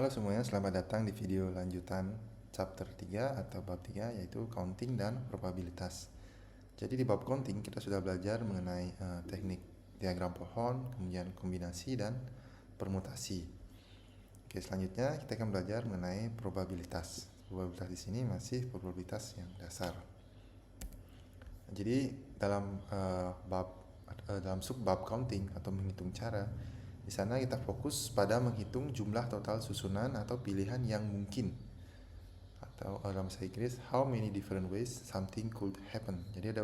Halo semuanya, selamat datang di video lanjutan chapter 3 atau bab 3 yaitu counting dan probabilitas. Jadi di bab counting kita sudah belajar mengenai teknik diagram pohon, kemudian kombinasi dan permutasi. Oke, selanjutnya kita akan belajar mengenai probabilitas. Probabilitas di sini masih probabilitas yang dasar. Jadi dalam subbab counting atau menghitung cara, di sana kita fokus pada menghitung jumlah total susunan atau pilihan yang mungkin, atau dalam bahasa Inggris how many different ways something could happen. Jadi ada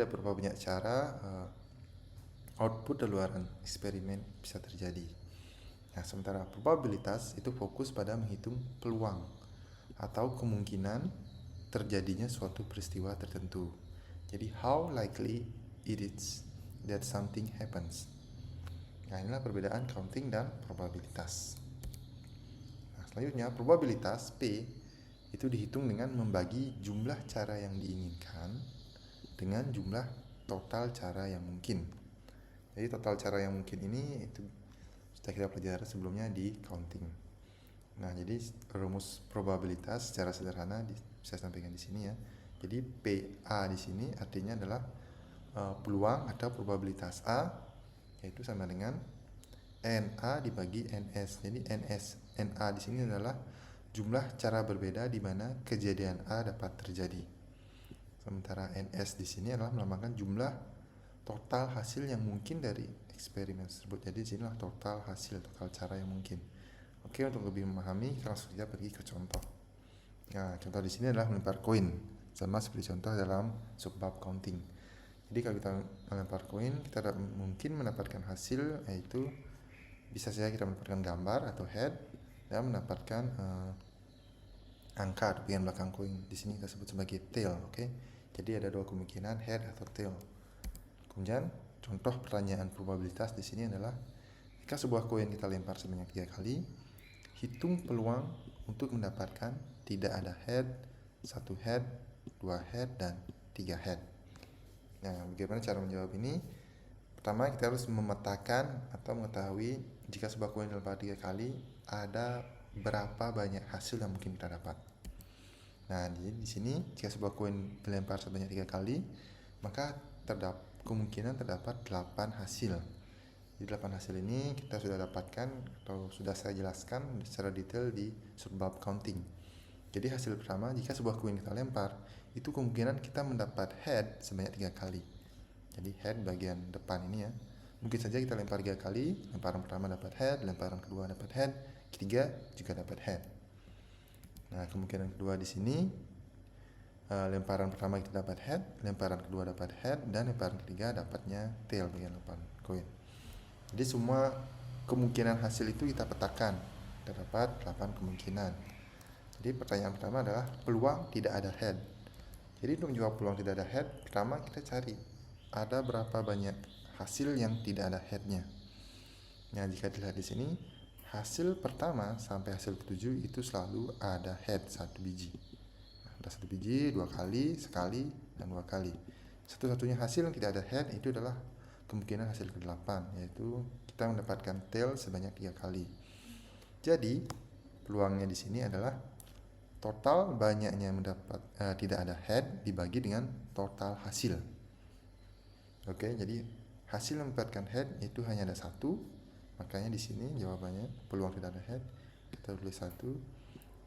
berapa banyak cara output dari luaran eksperimen bisa terjadi. Nah, sementara probabilitas itu fokus pada menghitung peluang atau kemungkinan terjadinya suatu peristiwa tertentu. Jadi how likely it is that something happens. Nah, inilah perbedaan counting dan probabilitas. Nah, selanjutnya probabilitas P itu dihitung dengan membagi jumlah cara yang diinginkan dengan jumlah total cara yang mungkin. Jadi total cara yang mungkin ini itu sudah kita pelajari sebelumnya di counting. Nah, jadi rumus probabilitas secara sederhana saya sampaikan di sini ya. Jadi PA di sini artinya adalah peluang atau probabilitas A, yaitu sama dengan NA dibagi NS. Jadi NA di sini adalah jumlah cara berbeda di mana kejadian A dapat terjadi. Sementara NS di sini adalah melambangkan jumlah total hasil yang mungkin dari eksperimen tersebut. Jadi di sinilah total hasil, total cara yang mungkin. Oke, untuk lebih memahami, langsung saja pergi ke contoh. Nah, contoh di sini adalah melempar koin, sama seperti contoh dalam subbab counting. Jadi kalau kita melempar koin, kita mungkin mendapatkan hasil, yaitu bisa saja kita mendapatkan gambar atau head dan mendapatkan angka di bagian belakang koin. Di sini kita sebut sebagai tail, oke? Jadi ada dua kemungkinan, head atau tail. Kemudian contoh pertanyaan probabilitas di sini adalah jika sebuah koin kita lempar sebanyak 3 kali, hitung peluang untuk mendapatkan tidak ada head, 1 head, 2 head, dan 3 head. Nah, bagaimana cara menjawab ini? Pertama, kita harus memetakan atau mengetahui jika sebuah koin dilempar 3 kali, ada berapa banyak hasil yang mungkin kita dapat. Nah, jadi di sini jika sebuah koin dilempar sebanyak 3 kali, maka kemungkinan terdapat 8 hasil. Di 8 hasil ini kita sudah dapatkan atau sudah saya jelaskan secara detail di subbab counting. Jadi hasil pertama, jika sebuah koin kita lempar, itu kemungkinan kita mendapat head sebanyak 3 kali. Jadi head bagian depan ini ya. Mungkin saja kita lempar 3 kali, lemparan pertama dapat head, lemparan kedua dapat head, ketiga juga dapat head. Nah, kemungkinan kedua di sini lemparan pertama kita dapat head, lemparan kedua dapat head, dan lemparan ketiga dapatnya tail bagian depan koin. Jadi semua kemungkinan hasil itu kita petakan. Terdapat 8 kemungkinan. Jadi pertanyaan pertama adalah peluang tidak ada head. Jadi untuk menjawab peluang tidak ada head, pertama kita cari ada berapa banyak hasil yang tidak ada headnya. Nah, jika dilihat di sini, hasil pertama sampai hasil ketujuh itu selalu ada head 1 biji. Ada 1 biji 2 kali, sekali, dan 2 kali. Satu-satunya hasil yang tidak ada head itu adalah kemungkinan hasil ke-8, yaitu kita mendapatkan tail sebanyak 3 kali. Jadi peluangnya di sini adalah total banyaknya tidak ada head dibagi dengan total hasil. Oke, jadi hasil yang mendapatkan head itu hanya ada 1, makanya di sini jawabannya peluang tidak ada head kita tulis 1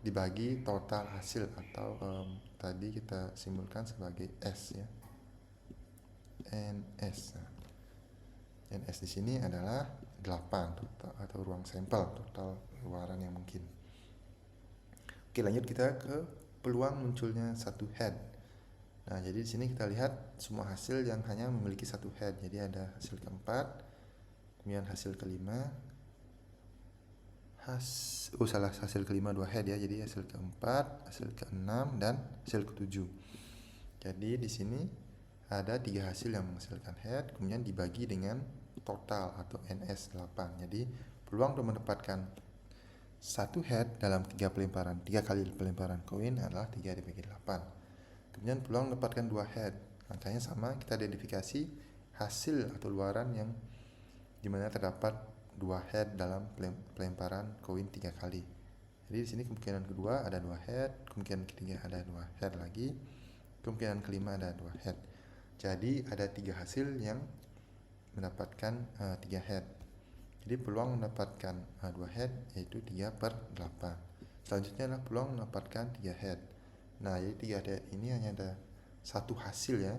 dibagi total hasil atau tadi kita simbolkan sebagai S ya, NS. NS di sini adalah 8 total, atau ruang sampel, total luaran yang mungkin. Oke, lanjut kita ke peluang munculnya 1 head. Nah, jadi di sini kita lihat semua hasil yang hanya memiliki 1 head. Jadi ada hasil keempat, kemudian hasil kelima, hasil kelima 2 head ya. Jadi hasil keempat, hasil keenam, dan hasil ketujuh. Jadi di sini ada 3 hasil yang menghasilkan head, kemudian dibagi dengan total atau NS 8. Jadi peluang untuk mendapatkan 1 head dalam 3 kali pelemparan koin adalah 3 dibagi 8. Kemudian peluang mendapatkan 2 head, angkanya sama, kita identifikasi hasil atau luaran yang dimana terdapat 2 head dalam pelemparan koin 3 kali. Jadi di sini kemungkinan kedua ada 2 head, kemungkinan ketiga ada 2 head lagi, kemungkinan kelima ada 2 head. Jadi ada 3 hasil yang mendapatkan 3 head. Jadi peluang mendapatkan 2 head yaitu 3/8. Selanjutnya adalah peluang mendapatkan 3 head. Nah, jadi 3 head ini hanya ada satu hasil ya.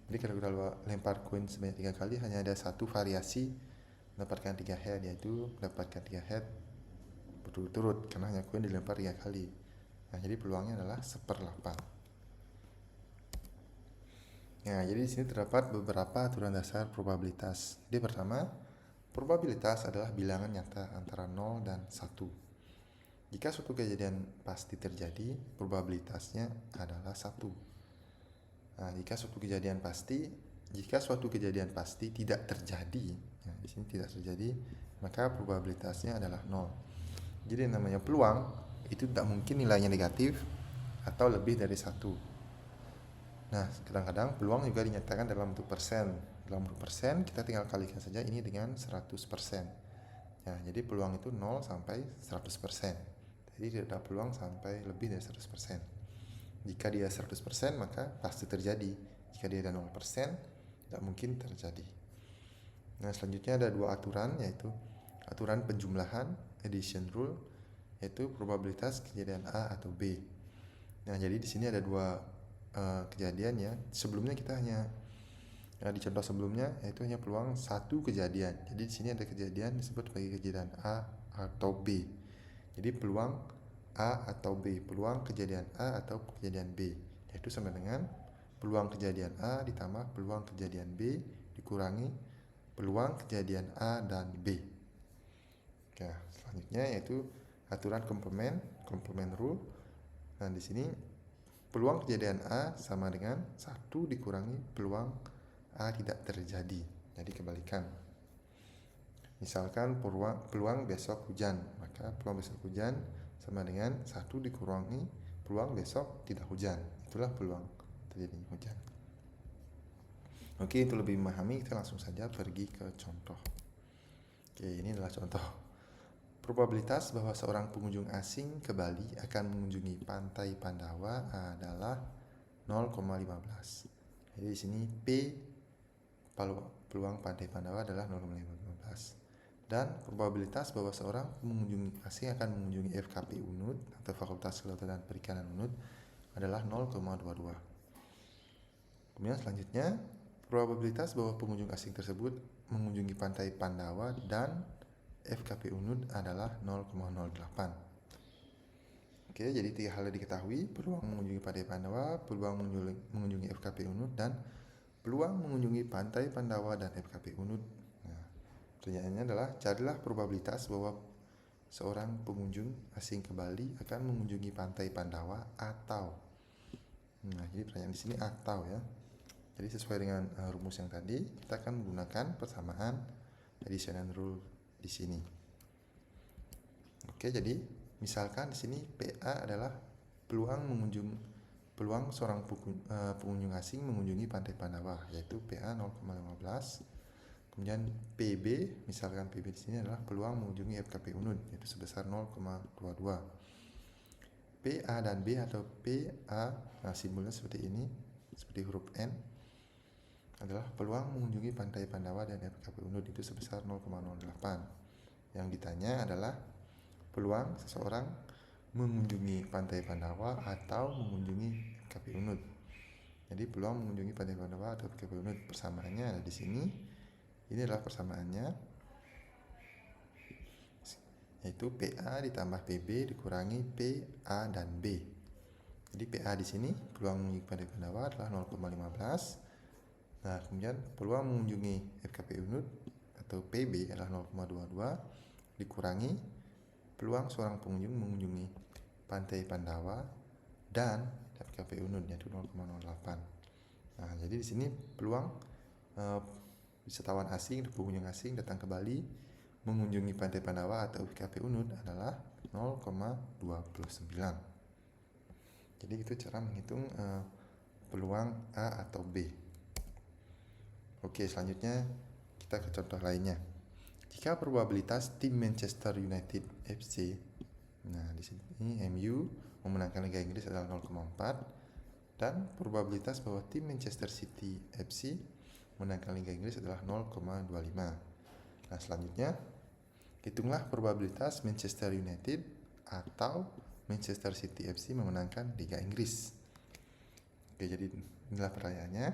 Jadi kalau kita lempar koin sebanyak 3 kali hanya ada satu variasi mendapatkan 3 head, yaitu mendapatkan 3 head berturut-turut karena hanya koin dilempar 3 kali. Nah, jadi peluangnya adalah 1/8. Nah, jadi di sini terdapat beberapa aturan dasar probabilitas. Jadi pertama, probabilitas adalah bilangan nyata antara 0 dan 1. Jika suatu kejadian pasti terjadi, probabilitasnya adalah 1. Nah, jika suatu kejadian pasti tidak terjadi, nah di sini tidak terjadi, maka probabilitasnya adalah 0. Jadi yang namanya peluang itu tidak mungkin nilainya negatif atau lebih dari 1. Nah, kadang-kadang peluang juga dinyatakan dalam bentuk persen. Dalam bentuk persen kita tinggal kalikan saja ini dengan 100%. Nah, jadi peluang itu 0 sampai 100%. Jadi tidak ada peluang sampai lebih dari 100%. Jika dia 100% maka pasti terjadi. Jika dia ada 0%, tidak mungkin terjadi. Nah, selanjutnya ada 2 aturan, yaitu aturan penjumlahan, addition rule, yaitu probabilitas kejadian A atau B. Nah, jadi di sini ada 2 kejadian ya. Sebelumnya kita hanya di contoh sebelumnya yaitu hanya peluang 1 kejadian. Jadi di sini ada kejadian disebut sebagai kejadian A atau B. Jadi peluang A atau B, peluang kejadian A atau kejadian B, yaitu sama dengan peluang kejadian A ditambah peluang kejadian B dikurangi peluang kejadian A dan B. Nah, selanjutnya yaitu aturan complement rule. Nah, di sini peluang kejadian A sama dengan 1 dikurangi peluang A tidak terjadi. Jadi kebalikan. Misalkan peluang besok hujan, maka peluang besok hujan sama dengan 1 dikurangi peluang besok tidak hujan. Itulah peluang terjadinya hujan. Oke, untuk lebih memahami kita langsung saja pergi ke contoh. Oke, ini adalah contoh. Probabilitas bahwa seorang pengunjung asing ke Bali akan mengunjungi pantai Pandawa adalah 0,15. Jadi di sini P peluang pantai Pandawa adalah 0,15. Dan probabilitas bahwa seorang pengunjung asing akan mengunjungi FKP UNUD atau Fakultas Kelautan dan Perikanan UNUD adalah 0,22. Kemudian selanjutnya, probabilitas bahwa pengunjung asing tersebut mengunjungi pantai Pandawa dan FKP UNUD adalah 0,08. Oke, jadi 3 hal yang diketahui: peluang mengunjungi pantai Pandawa, peluang mengunjungi FKP UNUD, dan peluang mengunjungi pantai Pandawa dan FKP UNUD. Nah, pertanyaannya adalah carilah probabilitas bahwa seorang pengunjung asing ke Bali akan mengunjungi pantai Pandawa atau. Nah, jadi pertanyaan di sini atau ya. Jadi sesuai dengan rumus yang tadi, kita akan menggunakan persamaan addition rule di sini. Oke, jadi misalkan di sini PA adalah peluang seorang pengunjung asing mengunjungi pantai Pandawa, yaitu PA 0,15. Kemudian PB, misalkan PB di sini adalah peluang mengunjungi FKP UNUD, yaitu sebesar 0,22. PA dan B atau PA, nah simbolnya seperti ini, seperti huruf N, adalah peluang mengunjungi pantai Pandawa dan FKP UNUD, itu sebesar 0,08. Yang ditanya adalah peluang seseorang mengunjungi pantai Pandawa atau mengunjungi FKP UNUD. Jadi peluang mengunjungi pantai Pandawa atau FKP UNUD, persamaannya ada di sini. Ini adalah persamaannya, yaitu PA ditambah PB dikurangi PA dan B. Jadi PA di sini peluang mengunjungi pantai Pandawa adalah 0,15. Nah, kemudian peluang mengunjungi FKP UNUD atau PB adalah 0,22 dikurangi peluang seorang pengunjung mengunjungi pantai Pandawa dan FKP UNUD, yaitu 0,08. Nah, jadi di sini peluang wisatawan asing, pengunjung asing datang ke Bali mengunjungi pantai Pandawa atau FKP UNUD adalah 0,29. Jadi itu cara menghitung peluang A atau B. Oke, selanjutnya kita ke contoh lainnya. jika probabilitas tim Manchester United FC, nah di sini MU memenangkan Liga Inggris adalah 0,4, dan probabilitas bahwa tim Manchester City FC memenangkan Liga Inggris adalah 0,25. Nah, selanjutnya hitunglah probabilitas Manchester United atau Manchester City FC memenangkan Liga Inggris. Oke, jadi inilah pertanyaannya.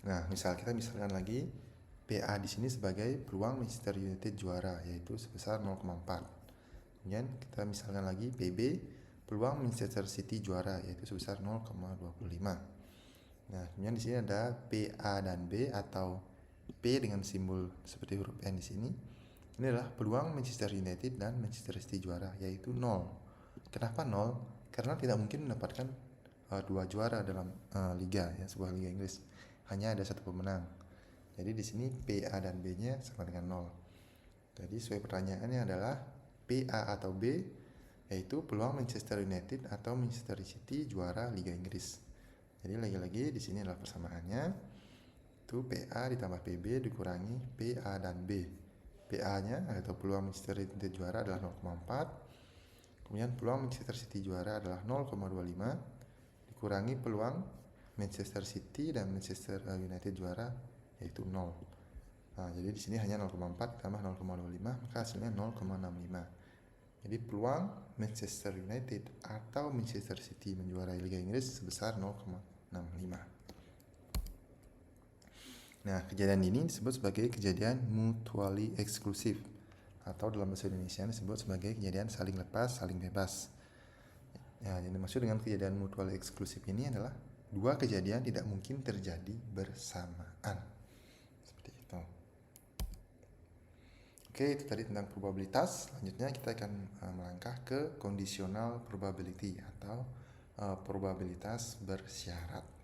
Nah, misalkan lagi PA di sini sebagai peluang Manchester United juara, yaitu sebesar 0,4. Kemudian kita misalkan lagi PB peluang Manchester City juara, yaitu sebesar 0,25. Nah, kemudian di sini ada PA dan B atau P dengan simbol seperti huruf N di sini. Ini adalah peluang Manchester United dan Manchester City juara, yaitu 0. Kenapa 0? Karena tidak mungkin mendapatkan dua juara dalam liga, ya, sebuah liga Inggris. Hanya ada satu pemenang. Jadi di sini PA dan B-nya sama dengan 0. Jadi sesuai pertanyaannya adalah PA atau B, yaitu peluang Manchester United atau Manchester City juara Liga Inggris. Jadi lagi-lagi di sini adalah persamaannya, itu PA ditambah PB dikurangi PA dan B. PA-nya atau peluang Manchester United juara adalah 0,4. Kemudian peluang Manchester City juara adalah 0,25 dikurangi peluang Manchester City dan Manchester United juara, yaitu 0. Nah, jadi di sini hanya 0,4 tambah 0,25, maka hasilnya 0,65. Jadi peluang Manchester United atau Manchester City menjuarai Liga Inggris sebesar 0,65. Nah, kejadian ini disebut sebagai kejadian mutually exclusive, atau dalam bahasa Indonesia disebut sebagai kejadian saling lepas, saling bebas. Ya, yang dimaksud dengan kejadian mutually exclusive ini adalah dua kejadian tidak mungkin terjadi bersamaan. Seperti itu. Oke, itu tadi tentang probabilitas. Selanjutnya kita akan melangkah ke conditional probability atau probabilitas bersyarat.